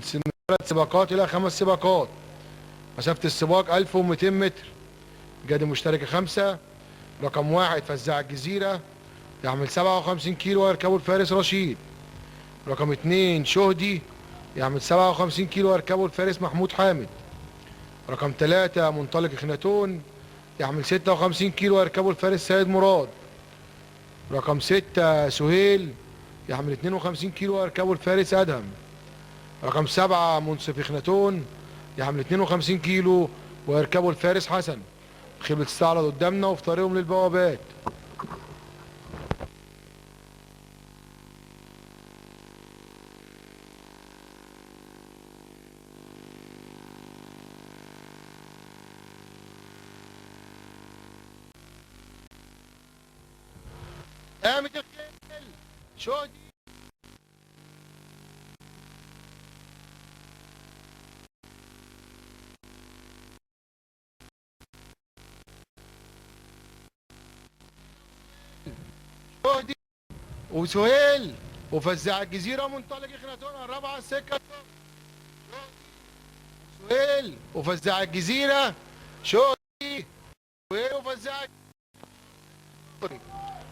3 سباقات الى 5 سباقات. مسافة السباق 1200 متر. جادي مشتركة 5. رقم 1 فزاع الجزيرة يحمل 57 كيلو ويركبه الفارس رشيد. رقم 2 شهدي يحمل 57 كيلو ويركبه الفارس محمود حامد. رقم 3 منطلق اخناتون يحمل 56 كيلو ويركبه الفارس سيد مراد. رقم 6 سهيل يحمل 52 كيلو ويركبه الفارس ادهم. رقم 7 منصف اخناتون يحمل 52 كيلو ويركبه الفارس حسن. خيبة استعرض قدامنا وفي طريقهم للبوابات. قامت الخيل شهدي شهدي وسهيل وفزاع الجزيرة منطلق اخناتون الرابعة السكة. سهيل وفزاع الجزيرة شهدي وفزاع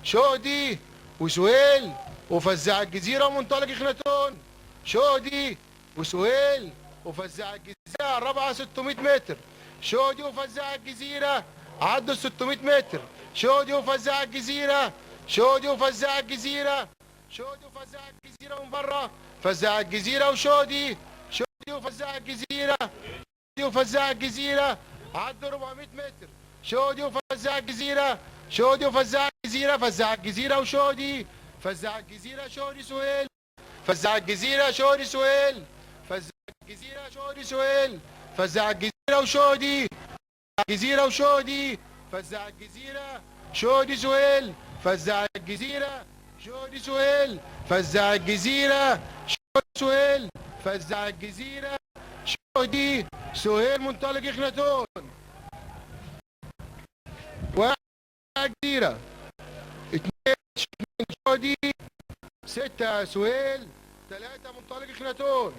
شهدي وسهيل وفزاع الجزيرة منطلق اخناتون. شهدي وسهيل وفزاع الجزيرة الرابعة 600 متر. شهدي وفزاع الجزيرة عدوا 600 متر. شهدي وفزاع الجزيرة شهدي وفزاع الجزيرة شهدي وفزاع الجزيرة من بره. فزاع الجزيرة وشهدي شهدي وفزاع الجزيرة شهدي وفزاع الجزيرة عدوا 400 متر. شهدي وفزاع الجزيرة شهدي وفزاع الجزيرة فزاع الجزيرة وشهدي. فزاع الجزيرة شهدي سهيل. فزاع الجزيرة شهدي سهيل. فزاع الجزيرة شهدي سهيل. فزاع الجزيرة وشهدي. الجزيرة وشهدي. فزاع الجزيرة شهدي سهيل. فزاع الجزيرة شهدي سهيل. فزاع الجزيرة شهدي سهيل. فزاع الجزيرة شهدي سهيل منطلق اخناتون. جزيرة 2 شهدي 6 سهيل 3 منطلق اخناتون.